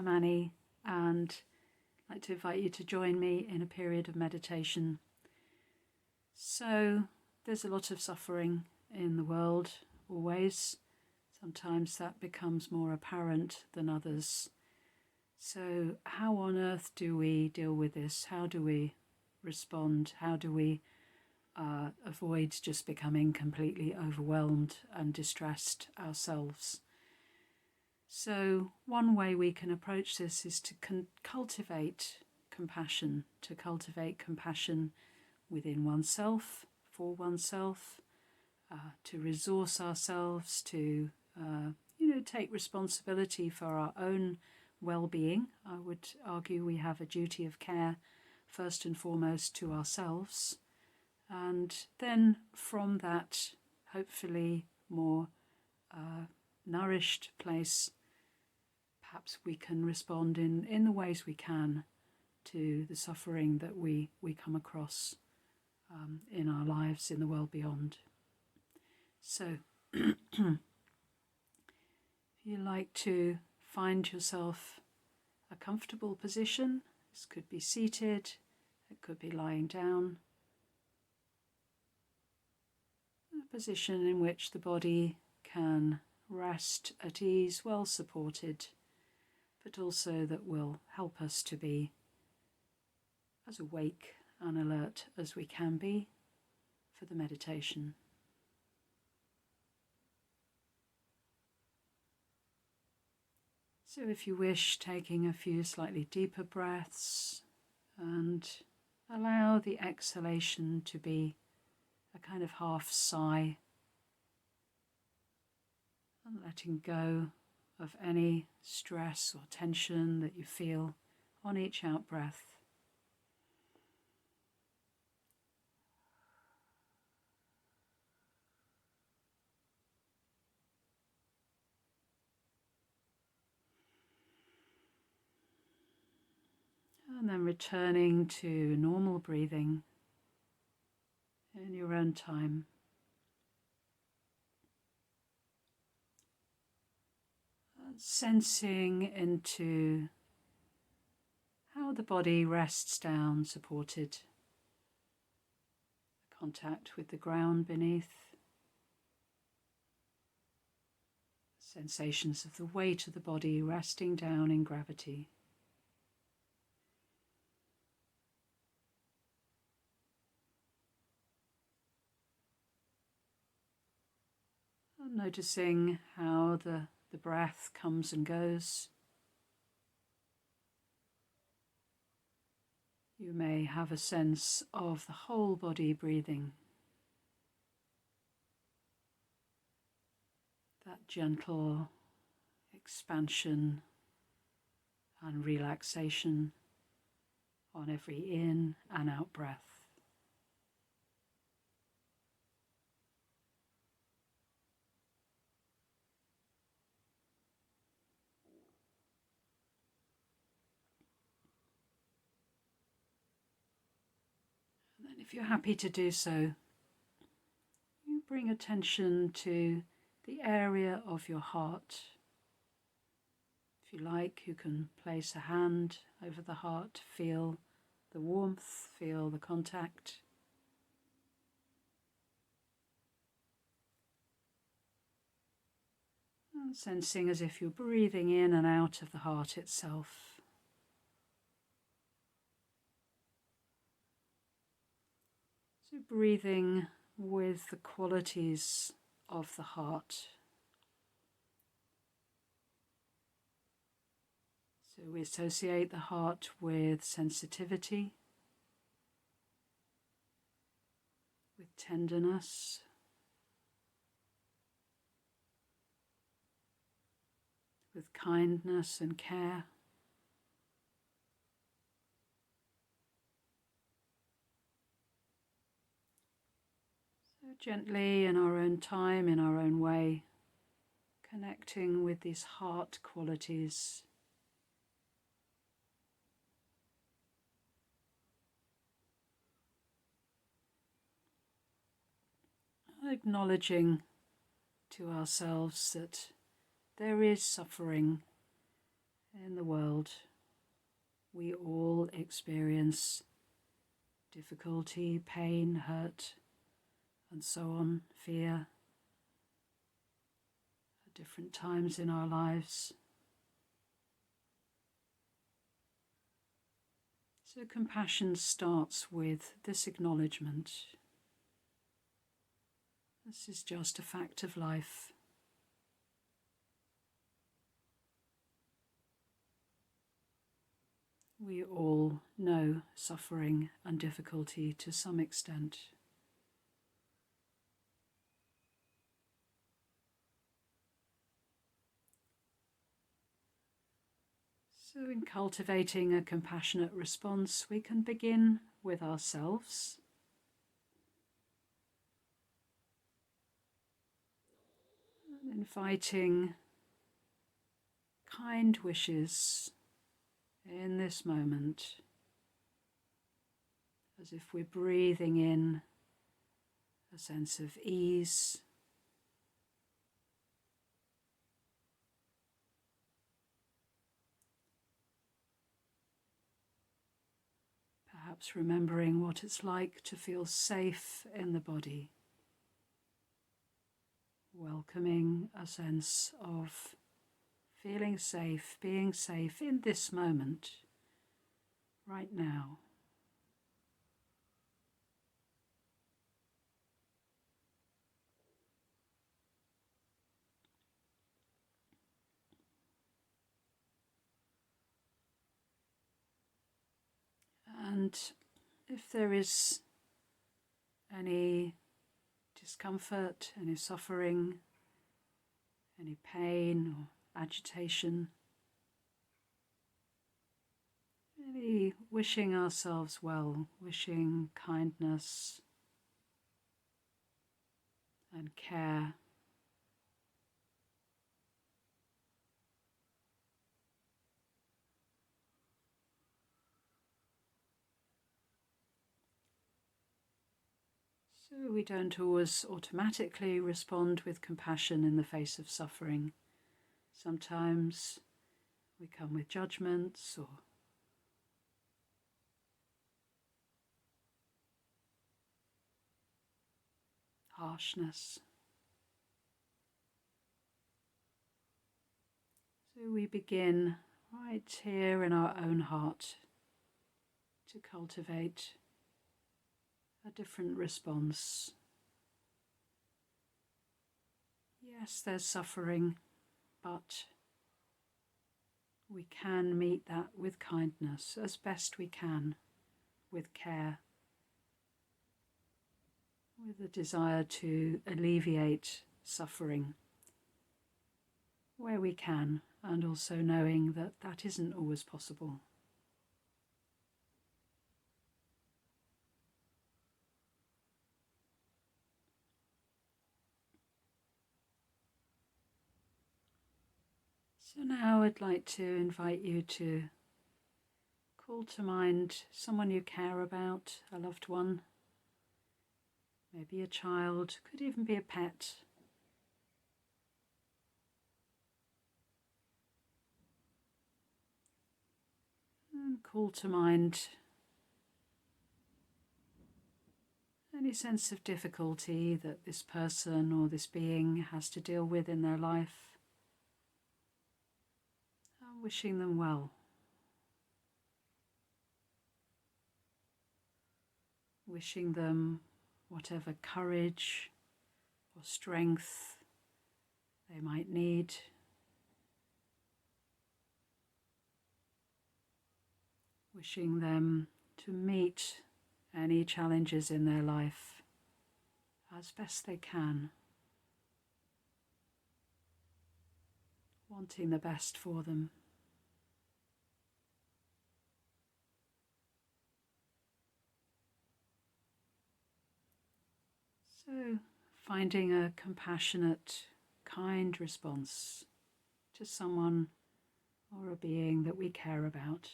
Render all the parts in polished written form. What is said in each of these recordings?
I'm Annie, and I'd like to invite you to join me in a period of meditation. So, there's a lot of suffering in the world, always. Sometimes that becomes more apparent than others. So, how on earth do we deal with this? How do we respond? How do we avoid just becoming completely overwhelmed and distressed ourselves? So one way we can approach this is to cultivate compassion, within oneself, for oneself, to resource ourselves, to take responsibility for our own well-being. I would argue we have a duty of care first and foremost to ourselves, and then from that hopefully more nourished place, perhaps we can respond in the ways we can to the suffering that we come across in our lives, in the world beyond. So, if you like to find yourself a comfortable position, this could be seated, it could be lying down, a position in which the body can rest at ease, well supported, but also that will help us to be as awake and alert as we can be for the meditation. So if you wish, taking a few slightly deeper breaths, and allow the exhalation to be a kind of half sigh, and letting go of any stress or tension that you feel on each out breath. And then returning to normal breathing in your own time. Sensing into how the body rests down, supported, contact with the ground beneath, sensations of the weight of the body resting down in gravity. And noticing how the breath comes and goes. You may have a sense of the whole body breathing, that gentle expansion and relaxation on every in and out breath. And then if you're happy to do so, you bring attention to the area of your heart. If you like, you can place a hand over the heart, feel the warmth, feel the contact. And sensing as if you're breathing in and out of the heart itself. So breathing with the qualities of the heart. So we associate the heart with sensitivity, with tenderness, with kindness and care. So gently, in our own time, in our own way, connecting with these heart qualities. Acknowledging to ourselves that there is suffering In the world, we all experience difficulty, pain, hurt, and so on, fear, at different times in our lives. So compassion starts with this acknowledgement. This is just a fact of life. We all know suffering and difficulty to some extent. So in cultivating a compassionate response, we can begin with ourselves. And inviting kind wishes in this moment, as if we're breathing in a sense of ease, perhaps remembering what it's like to feel safe in the body, welcoming a sense of feeling safe, being safe in this moment, right now. And if there is any discomfort, any suffering, any pain or agitation, really wishing ourselves well, wishing kindness and care. So we don't always automatically respond with compassion in the face of suffering. Sometimes we come with judgments or harshness. So we begin right here in our own heart to cultivate a different response. Yes, there's suffering, but we can meet that with kindness as best we can, with care, with a desire to alleviate suffering where we can, and also knowing that that isn't always possible. So now I'd like to invite you to call to mind someone you care about, a loved one, maybe a child, could even be a pet. And call to mind any sense of difficulty that this person or this being has to deal with in their life. I'm wishing them well. Wishing them whatever courage or strength they might need. Wishing them to meet any challenges in their life as best they can. Wanting the best for them. So, finding a compassionate, kind response to someone or a being that we care about.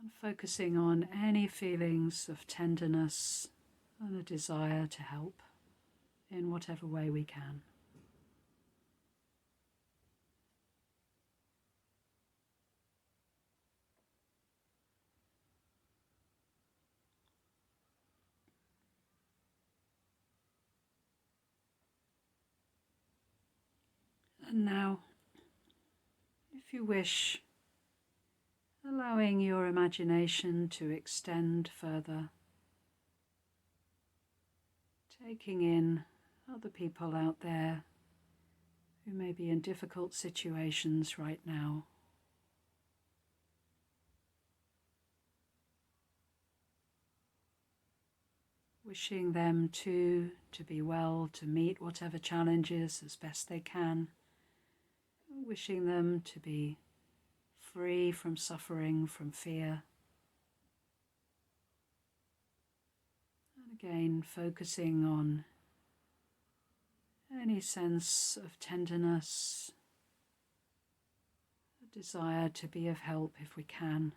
And focusing on any feelings of tenderness and a desire to help in whatever way we can. And now, if you wish, allowing your imagination to extend further, taking in other people out there who may be in difficult situations right now. Wishing them to be well, to meet whatever challenges as best they can. Wishing them to be free from suffering, from fear. And again, focusing on any sense of tenderness, a desire to be of help if we can,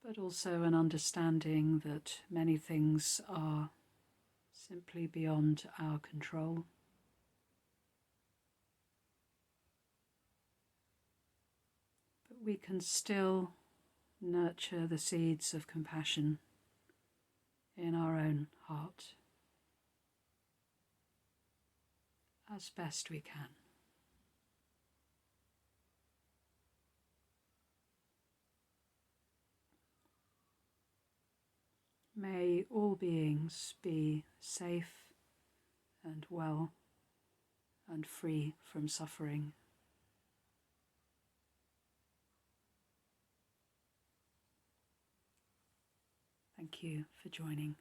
but also an understanding that many things are simply beyond our control. But we can still nurture the seeds of compassion in our own heart as best we can. May all beings be safe and well and free from suffering. Thank you for joining.